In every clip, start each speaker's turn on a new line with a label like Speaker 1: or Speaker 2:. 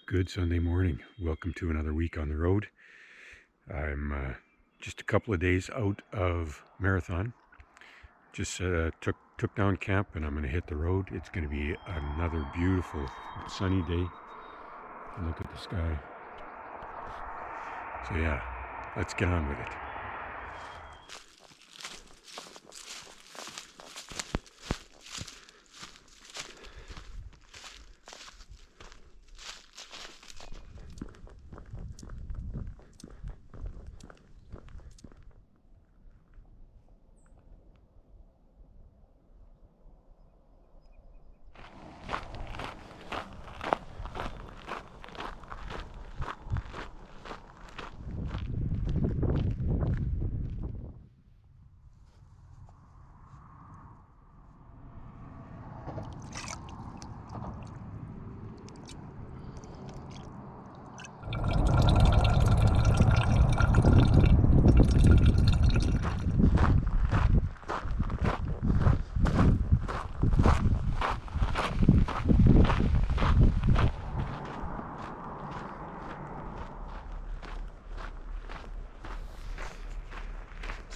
Speaker 1: Good Sunday morning. Welcome to another week on the road. I'm just a couple of days out of Marathon. Just took down camp and I'm going to hit the road. It's going to be another beautiful sunny day. And look at the sky. So yeah, let's get on with it.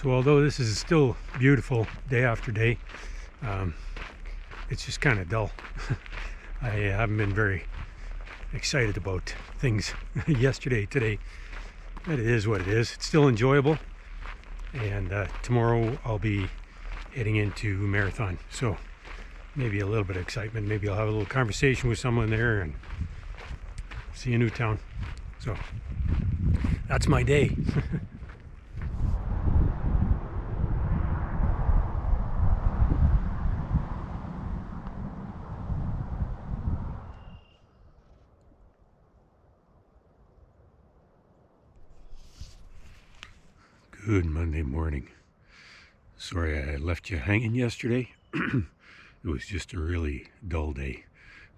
Speaker 1: So although this is still beautiful day after day, it's just kind of dull. I haven't been very excited about things yesterday, today. But it is what it is. It's still enjoyable. And tomorrow I'll be heading into Marathon. So maybe a little bit of excitement. Maybe I'll have a little conversation with someone there and see a new town. So that's my day. Good Monday morning. Sorry I left you hanging yesterday. It was just a really dull day.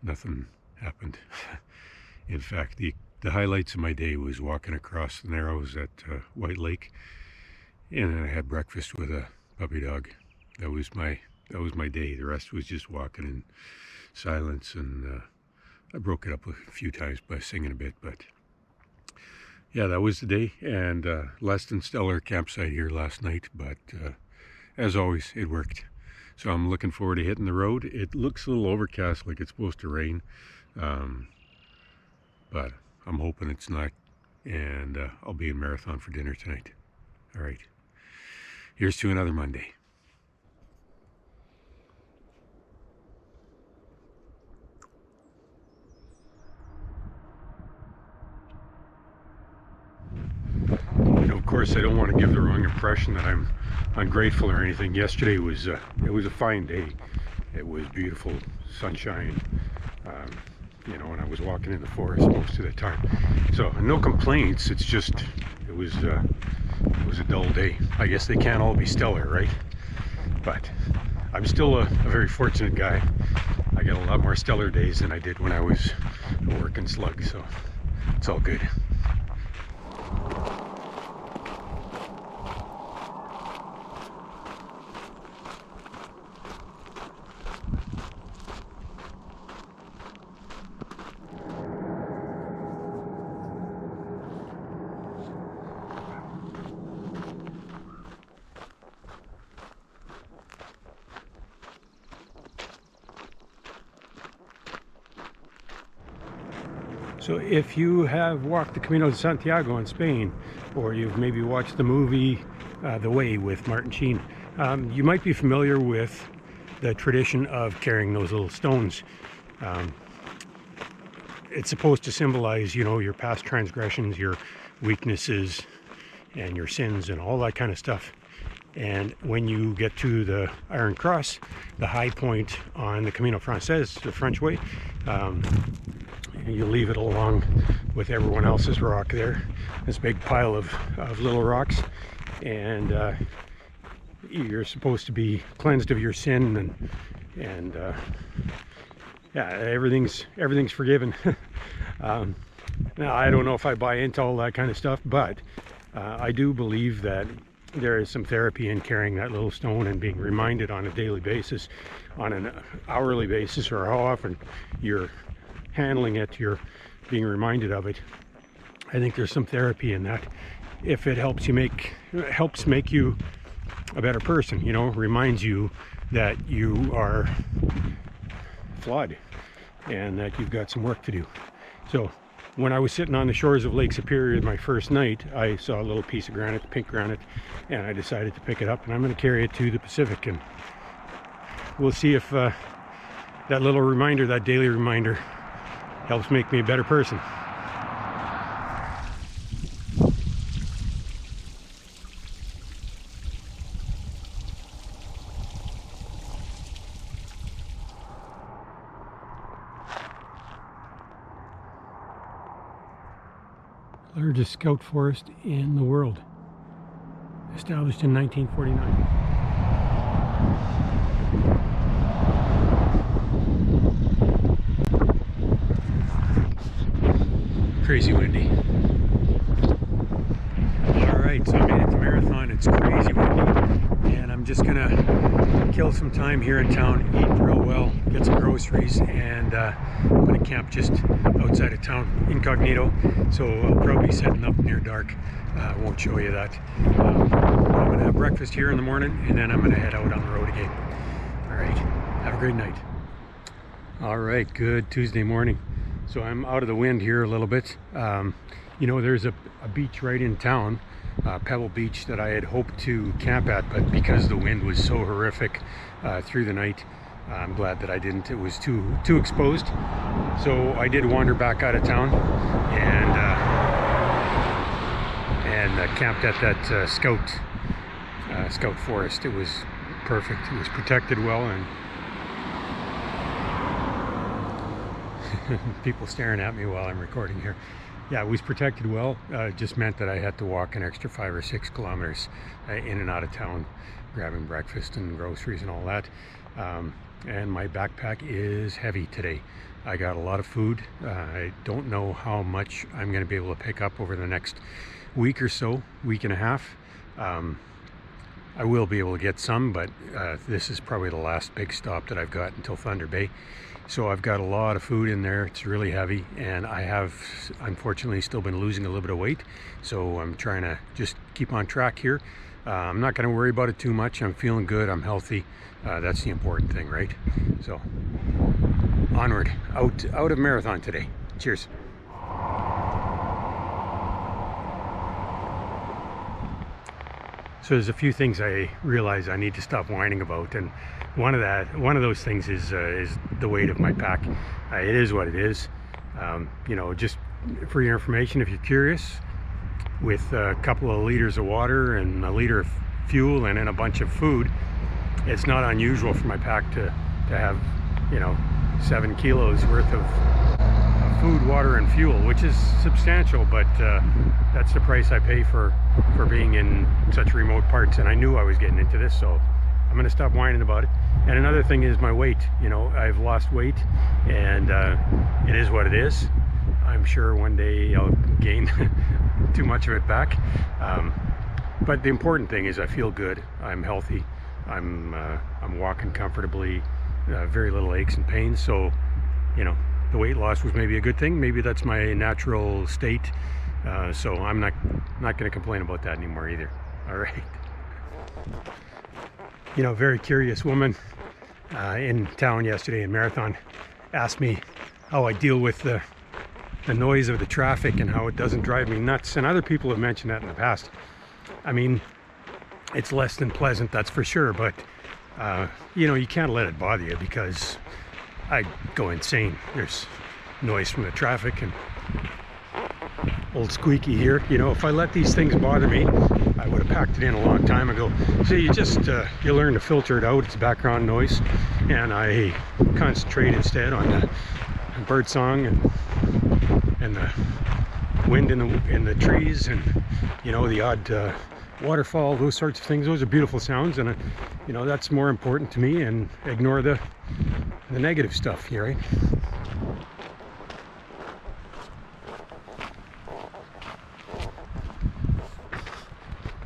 Speaker 1: Nothing happened. In fact, the highlights of my day was walking across the Narrows at White Lake, and then I had breakfast with a puppy dog. That was my day. The rest was just walking in silence, and I broke it up a few times by singing a bit, but yeah, that was the day, and less than stellar campsite here last night, but as always, it worked. So I'm looking forward to hitting the road. It looks a little overcast, like it's supposed to rain, but I'm hoping it's not, and I'll be in Marathon for dinner tonight. All right, here's to another Monday. Of course, I don't want to give the wrong impression that I'm ungrateful or anything. Yesterday was it was a fine day. It was beautiful sunshine, and I was walking in the forest most of the time. So no complaints. It's just it was a dull day. I guess they can't all be stellar, right? But I'm still a very fortunate guy. I got a lot more stellar days than I did when I was a working slug. So it's all good. So if you have walked the Camino de Santiago in Spain, or you've maybe watched the movie The Way with Martin Sheen, you might be familiar with the tradition of carrying those little stones. It's supposed to symbolize, your past transgressions, your weaknesses, and your sins, and all that kind of stuff. And when you get to the Iron Cross, the high point on the Camino Frances, the French way, you leave it along with everyone else's rock there, this big pile of little rocks, and you're supposed to be cleansed of your sin, and yeah, everything's forgiven. Now, I don't know if I buy into all that kind of stuff, but I do believe that there is some therapy in carrying that little stone and being reminded on a daily basis, on an hourly basis, or how often you're handling it, you're being reminded of it. I think there's some therapy in that. If it helps make you a better person, you know, reminds you that you are flawed and that you've got some work to do. So when I was sitting on the shores of Lake Superior my first night, I saw a little piece of granite, pink granite, and I decided to pick it up, and I'm going to carry it to the Pacific, and we'll see if that little reminder, that daily reminder, helps make me a better person. Largest scout forest in the world, established in 1949. Crazy windy. Alright, so I made it to Marathon. It's crazy windy, and I'm just gonna kill some time here in town, eat real well, get some groceries, and I'm gonna camp just outside of town, incognito, so I'll probably be setting up near dark. I won't show you that. I'm gonna have breakfast here in the morning, and then I'm gonna head out on the road again. Alright, have a great night. Alright, good Tuesday morning. So I'm out of the wind here a little bit. You know, there's a beach right in town, Pebble Beach, that I had hoped to camp at, but because the wind was so horrific through the night, I'm glad that I didn't. It was too exposed. So I did wander back out of town and camped at that scout forest. It was perfect. It was protected well, and people staring at me while I'm recording here. Yeah, it was protected well. It just meant that I had to walk an extra 5 or 6 kilometers in and out of town, grabbing breakfast and groceries and all that. And my backpack is heavy today. I got a lot of food. I don't know how much I'm going to be able to pick up over the next week or so, week and a half. I will be able to get some, but this is probably the last big stop that I've got until Thunder Bay. So I've got a lot of food in there. It's really heavy, and I have unfortunately still been losing a little bit of weight, so I'm trying to just keep on track here. I'm not going to worry about it too much. I'm feeling good, I'm healthy. That's the important thing, right? So onward, out of Marathon today. Cheers. So there's a few things I realize I need to stop whining about, and one of those things is the weight of my pack. It is what it is. You know, just for your information, if you're curious, with a couple of liters of water and a liter of fuel and then a bunch of food, it's not unusual for my pack to have, you know, 7 kilos worth of food, water, and fuel, which is substantial, but that's the price I pay for being in such remote parts, and I knew I was getting into this, so I'm going to stop whining about it. And another thing is my weight. You know, I've lost weight, and it is what it is. I'm sure one day I'll gain too much of it back, but the important thing is I feel good, I'm healthy, I'm walking comfortably, very little aches and pains. So, you know, the weight loss was maybe a good thing. Maybe that's my natural state. So I'm not going to complain about that anymore either. All right. You know, very curious woman in town yesterday in Marathon asked me how I deal with the noise of the traffic and how it doesn't drive me nuts. And other people have mentioned that in the past. I mean, it's less than pleasant, that's for sure. But, you know, you can't let it bother you, because I go insane. There's noise from the traffic and old squeaky here. You know, if I let these things bother me, I would have packed it in a long time ago. So you just you learn to filter it out. It's background noise, and I concentrate instead on the bird song and the wind in the trees, and, you know, the odd waterfall, those sorts of things. Those are beautiful sounds, and you know, that's more important to me, and ignore the negative stuff here, right?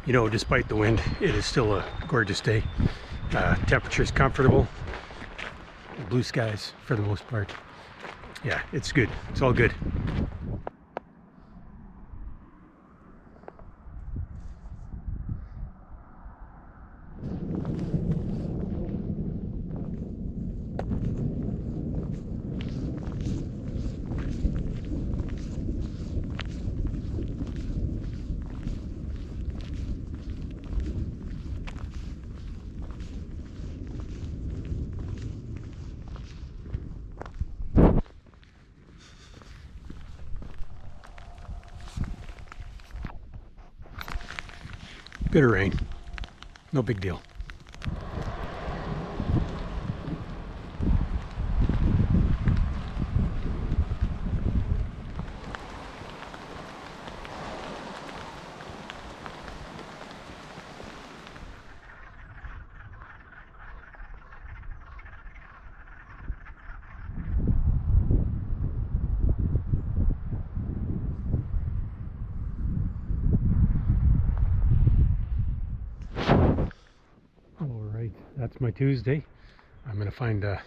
Speaker 1: You know, despite the wind, it is still a gorgeous day. Temperature's comfortable, blue skies for the most part. Yeah, it's good. It's all good. Bit of rain, no big deal. That's my Tuesday. I'm going to find a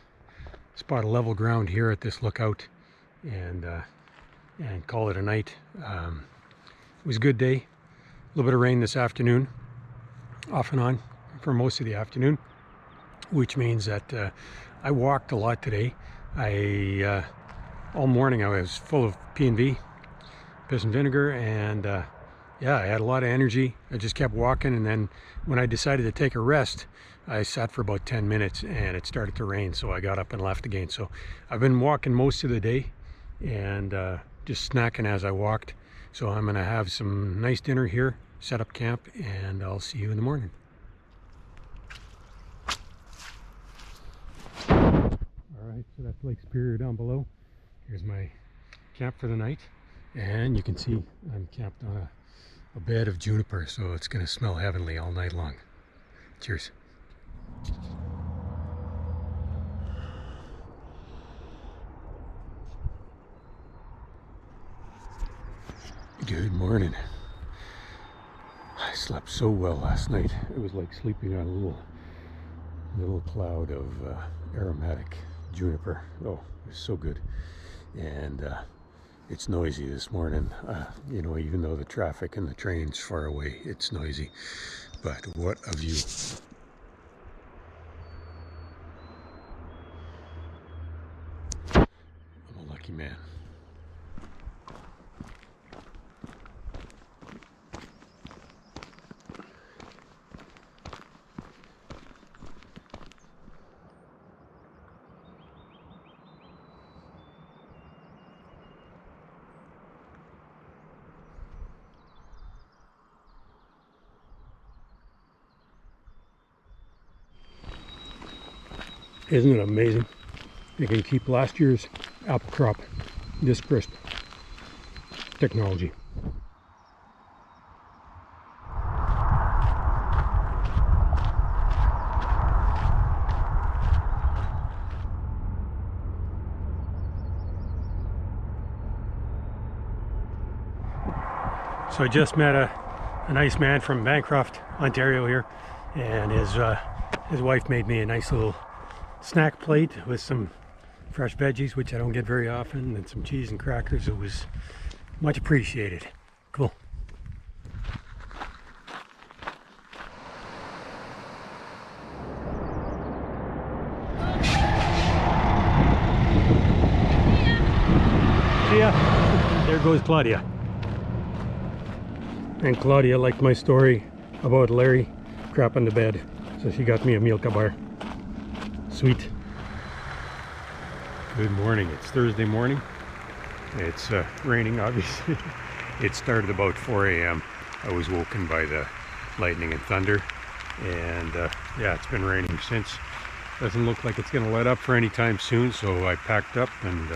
Speaker 1: spot of level ground here at this lookout and call it a night. It was a good day. A little bit of rain this afternoon, off and on for most of the afternoon, which means that I walked a lot today. All morning I was full of P&V, piss and vinegar, and yeah, I had a lot of energy. I just kept walking, and then when I decided to take a rest, I sat for about 10 minutes and it started to rain, so I got up and left again. So I've been walking most of the day and just snacking as I walked. So I'm gonna have some nice dinner here, set up camp, and I'll see you in the morning. All right, so that's Lake Superior down below. Here's my camp for the night, and you can see I'm camped on a bed of juniper, so it's gonna smell heavenly all night long. Cheers. Good morning. I slept so well last night. It was like sleeping on a little cloud of aromatic juniper. Oh, it was so good. And it's noisy this morning. You know, even though the traffic and the train's far away, it's noisy. But what a view. I'm a lucky man. Isn't it amazing? They can keep last year's apple crop this crisp. Technology. So I just met a nice man from Bancroft, Ontario here, and his wife made me a nice little snack plate with some fresh veggies, which I don't get very often, and some cheese and crackers. It was much appreciated. Cool. See ya. There goes Claudia. And Claudia liked my story about Larry crapping the bed, so she got me a Milka bar. Sweet. Good morning. It's Thursday morning. It's raining, obviously. It started about 4 a.m. I was woken by the lightning and thunder, and yeah, it's been raining since. Doesn't look like it's going to let up for any time soon, so I packed up and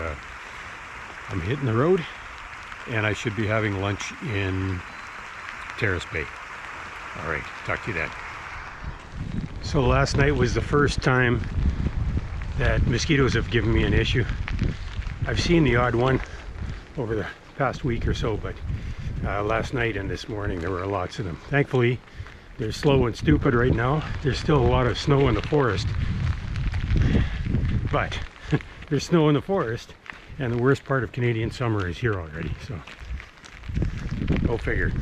Speaker 1: I'm hitting the road, and I should be having lunch in Terrace Bay. All right, talk to you then. So last night was the first time that mosquitoes have given me an issue. I've seen the odd one over the past week or so, but last night and this morning there were lots of them. Thankfully, they're slow and stupid right now. There's still a lot of snow in the forest, but there's snow in the forest, and the worst part of Canadian summer is here already, so go figure.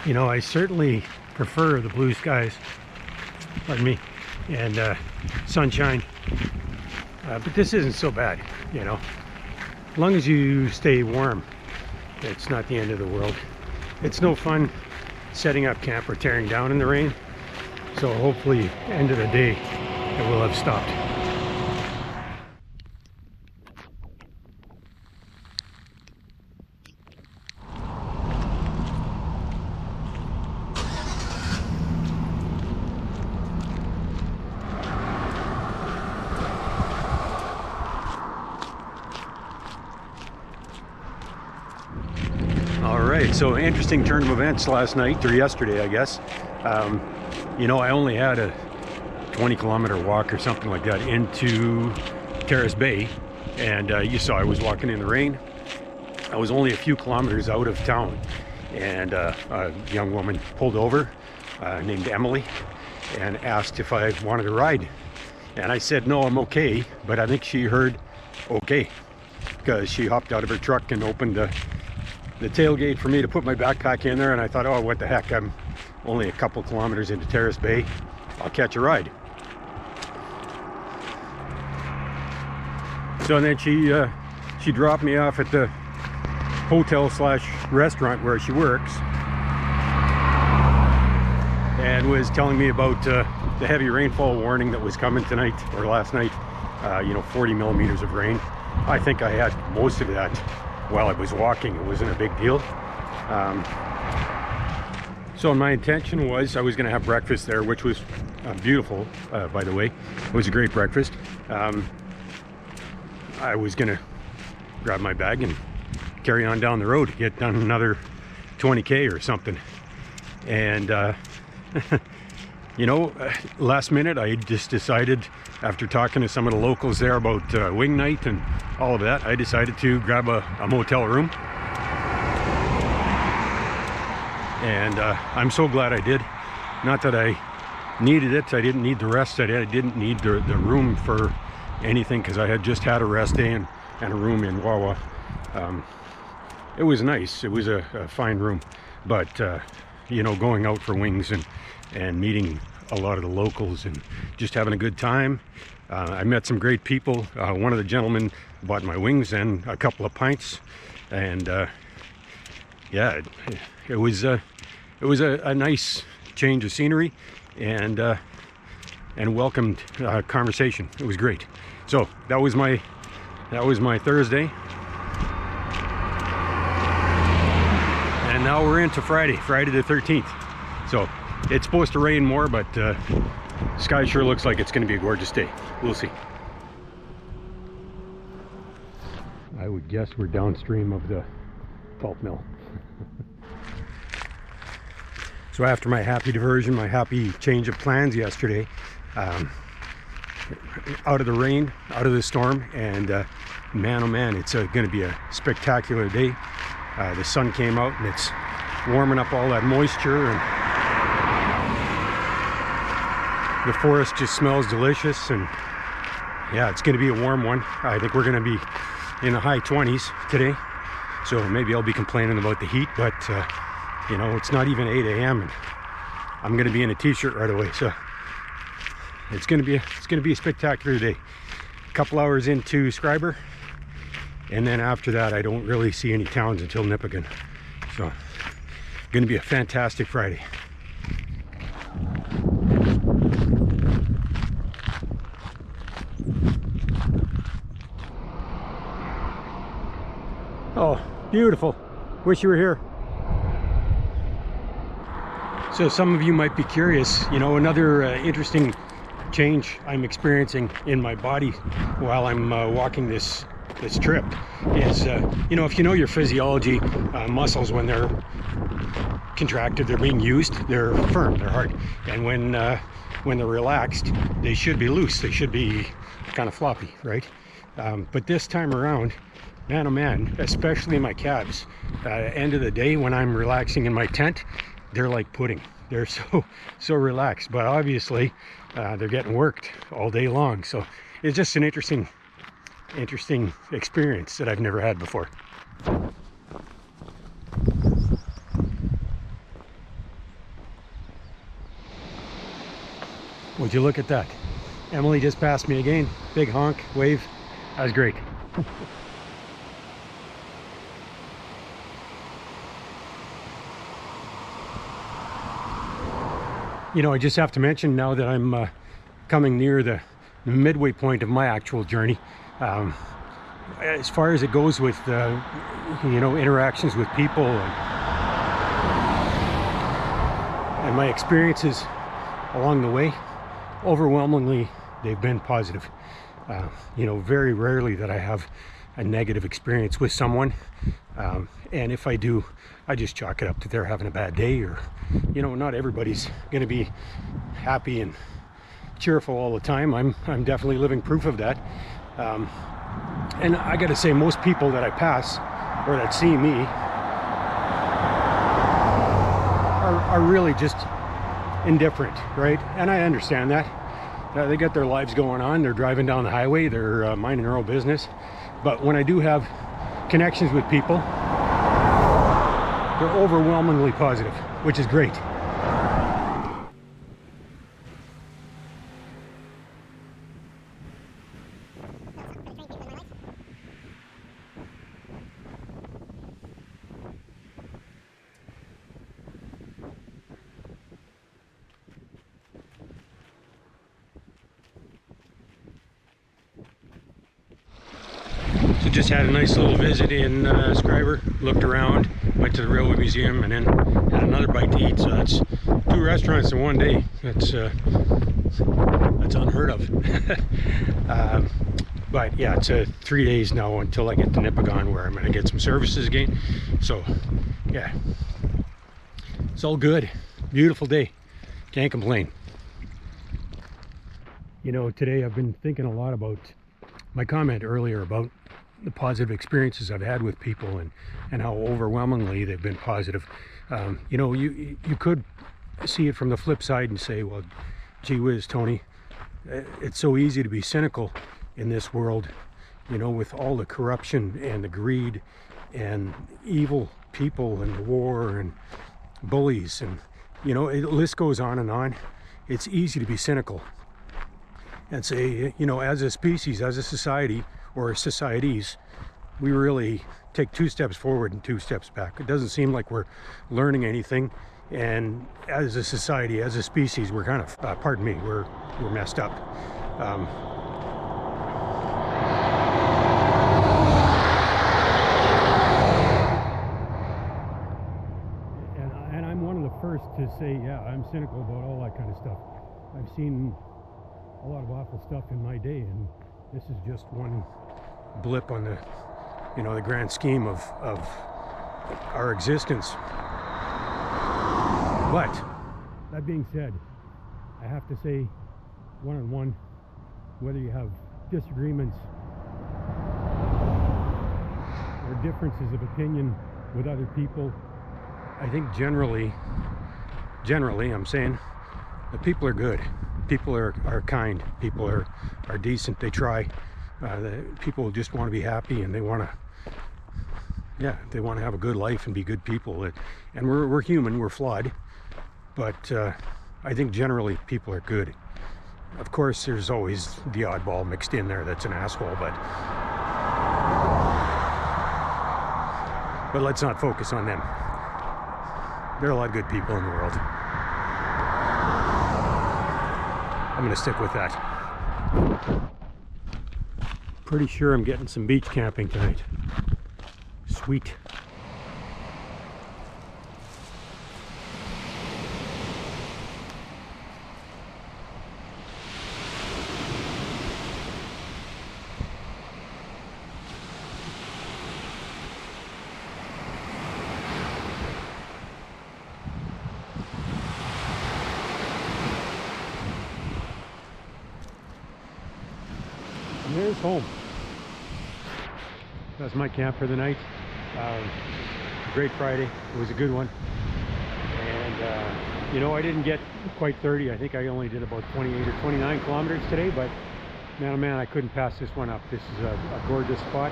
Speaker 1: You know, I certainly prefer the blue skies, pardon me, and sunshine, but this isn't so bad, you know. As long as you stay warm, it's not the end of the world. It's no fun setting up camp or tearing down in the rain, so hopefully, end of the day, it will have stopped. right, so interesting turn of events last night, or yesterday, I guess. You know, I only had a 20-kilometer walk or something like that into Terrace Bay, and you saw I was walking in the rain. I was only a few kilometers out of town, and a young woman pulled over named Emily and asked if I wanted to ride. And I said, no, I'm okay, but I think she heard okay, because she hopped out of her truck and opened the tailgate for me to put my backpack in there, and I thought, oh, what the heck, I'm only a couple kilometers into Terrace Bay, I'll catch a ride. So then she dropped me off at the hotel slash restaurant where she works, and was telling me about the heavy rainfall warning that was coming tonight, or last night. You know, 40 millimeters of rain. I think I had most of that while I was walking. It wasn't a big deal. So my intention was I was going to have breakfast there, which was beautiful, by the way. It was a great breakfast. I was going to grab my bag and carry on down the road, get done another 20K or something. And you know, last minute I just decided, after talking to some of the locals there about wing night and all of that, I decided to grab a motel room. And I'm so glad I did. Not that I needed it, I didn't need the rest, I didn't need the room for anything, because I had just had a rest day and a room in Wawa. It was nice, it was a fine room, but you know, going out for wings and meeting a lot of the locals and just having a good time. I met some great people. One of the gentlemen bought my wings and a couple of pints, and yeah, it was a nice change of scenery and welcomed conversation. It was great. So that was my Thursday, and now we're into Friday the 13th. So it's supposed to rain more, but sky sure looks like it's going to be a gorgeous day. We'll see. I would guess we're downstream of the pulp mill. So after my happy diversion, my happy change of plans yesterday, out of the rain, out of the storm, and man, oh man, it's going to be a spectacular day. The sun came out and it's warming up all that moisture, and the forest just smells delicious. And yeah, it's going to be a warm one. I think we're going to be in the high 20s today, so maybe I'll be complaining about the heat, but you know, it's not even 8 a.m. and I'm going to be in a t-shirt right away. So it's going to be a spectacular day. A couple hours into Scriber, and then after that I don't really see any towns until Nipigon. So going to be a fantastic Friday. Oh, beautiful. Wish you were here. So some of you might be curious, you know, another interesting change I'm experiencing in my body while I'm walking this trip is, you know, if you know your physiology, muscles, when they're contracted, they're being used, they're firm, they're hard. And when they're relaxed, they should be loose, they should be kind of floppy, right? But this time around, man, oh man, especially my calves, end of the day when I'm relaxing in my tent, they're like pudding. They're so relaxed, but obviously they're getting worked all day long. So it's just an interesting experience that I've never had before. Would you look at that? Emily just passed me again. Big honk, wave. That was great. You know, I just have to mention now that I'm coming near the midway point of my actual journey. As far as it goes with, you know, interactions with people and my experiences along the way, overwhelmingly they've been positive. You know, very rarely that I have a negative experience with someone. And if I do, I just chalk it up to they're having a bad day, or, you know, not everybody's going to be happy and cheerful all the time. I'm definitely living proof of that. And I got to say, most people that I pass or that see me are really just indifferent, right? And I understand that. They got their lives going on. They're driving down the highway. They're minding their own business. But when I do have connections with people, they're overwhelmingly positive, which is great. So just had a nice little visit in Scriber, looked around, went to the Railway Museum, and then had another bite to eat. So that's 2 restaurants in one day. That's unheard of. But yeah, it's 3 days now until I get to Nipigon, where I'm going to get some services again. So yeah, it's all good. Beautiful day. Can't complain. You know, today I've been thinking a lot about my comment earlier about the positive experiences I've had with people, and how overwhelmingly they've been positive. You know, you could see it from the flip side and say, well, gee whiz, Tony, it's so easy to be cynical in this world, you know, with all the corruption and the greed and evil people and the war and bullies, and, you know, the list goes on and on. It's easy to be cynical and say, you know, as a species, as a society, or societies, we really take 2 steps forward and 2 steps back. It doesn't seem like we're learning anything, and as a society, as a species, we're kind of, pardon me, we're messed up. And I'm one of the first to say, yeah, I'm cynical about all that kind of stuff. I've seen a lot of awful stuff in my day, and this is just one blip on the, you know, the grand scheme of our existence. But that being said, I have to say, one-on-one, whether you have disagreements or differences of opinion with other people, I think generally I'm saying the people are good. People are kind. People are decent. They try. The people just want to be happy, and they want to have a good life and be good people. And we're human. We're flawed, but I think generally people are good. Of course, there's always the oddball mixed in there that's an asshole, but let's not focus on them. There are a lot of good people in the world. I'm going to stick with that. Pretty sure I'm getting some beach camping tonight. Sweet. And there's home. That's my camp for the night. Great Friday. It was a good one. And you know, I didn't get quite 30. I think I only did about 28 or 29 kilometers today, but man, oh man, I couldn't pass this one up. This is a gorgeous spot.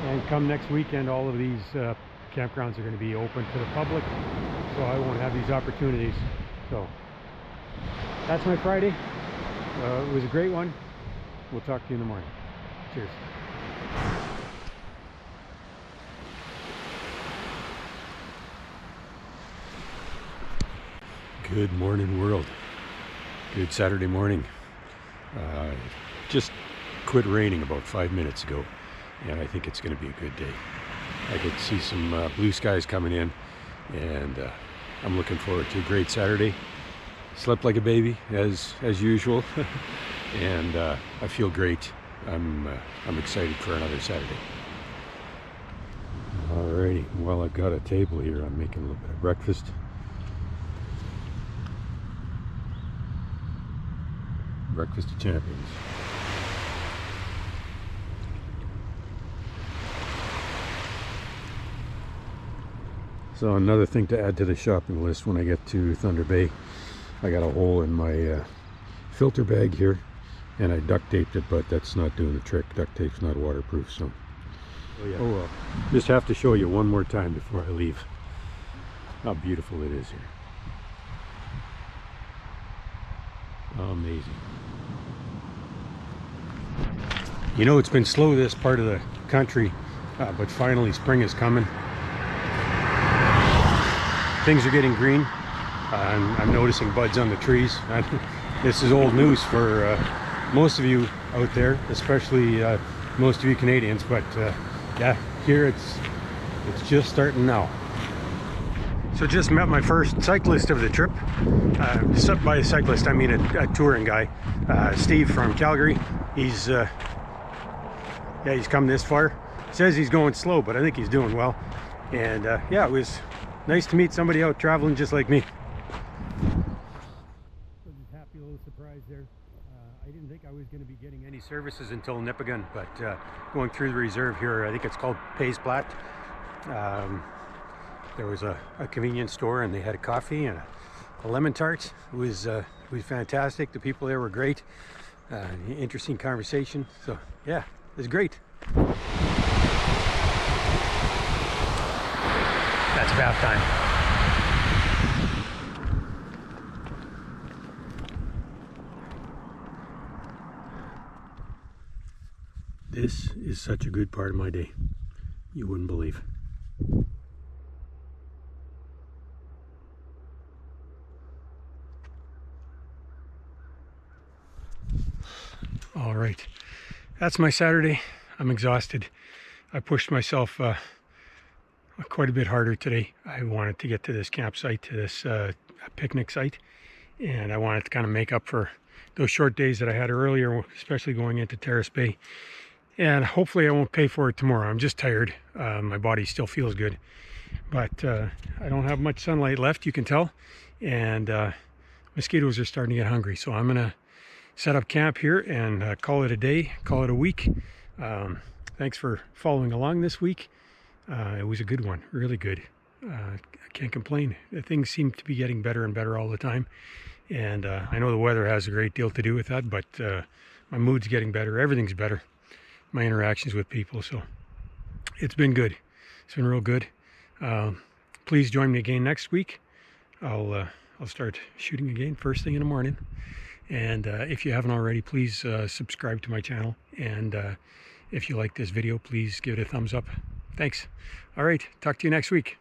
Speaker 1: And come next weekend, all of these campgrounds are going to be open to the public, so I won't have these opportunities. So that's my Friday. It was a great one. We'll talk to you in the morning. Cheers. Good morning, world. Good Saturday morning. Just quit raining about 5 minutes ago, and I think it's going to be a good day. I could see some blue skies coming in, and I'm looking forward to a great Saturday. Slept like a baby as usual, and I feel great. I'm excited for another Saturday. Alrighty, well, I've got a table here. I'm making a little bit of breakfast. Breakfast of champions. So another thing to add to the shopping list when I get to Thunder Bay, I got a hole in my filter bag here, and I duct taped it, but that's not doing the trick. Duct tape's not waterproof, so oh well. Just have to show you one more time before I leave how beautiful it is here. Amazing. You know, it's been slow this part of the country, but finally spring is coming. Things are getting green. I'm noticing buds on the trees. This is old news for most of you out there, especially most of you Canadians, but yeah, here it's just starting now. So just met my first cyclist of the trip. By a cyclist, I mean a touring guy, Steve from Calgary. He's come this far. Says he's going slow, but I think he's doing well. And yeah, it was nice to meet somebody out traveling just like me. So just happy little surprise there. I didn't think I was going to be getting any services until Nipigon, but going through the reserve here, I think it's called Pays Plat. There was a convenience store, and they had a coffee and a lemon tart. It was fantastic. The people there were great. Interesting conversation. So yeah, it was great. That's bath time. This is such a good part of my day. You wouldn't believe. All right, that's my Saturday. I'm exhausted. I pushed myself quite a bit harder today. I wanted to get to this campsite, to this picnic site, and I wanted to kind of make up for those short days that I had earlier, especially going into Terrace Bay. And hopefully I won't pay for it tomorrow. I'm just tired. My body still feels good, but I don't have much sunlight left, you can tell, and mosquitoes are starting to get hungry. So I'm gonna set up camp here and call it a day, call it a week. Thanks for following along this week. It was a good one, really good. I can't complain. Things seem to be getting better and better all the time, and I know the weather has a great deal to do with that, but my mood's getting better. Everything's better. My interactions with people, so it's been good. It's been real good. Please join me again next week. I'll start shooting again first thing in the morning. And if you haven't already, please subscribe to my channel. And if you like this video, please give it a thumbs up. Thanks. All right, talk to you next week.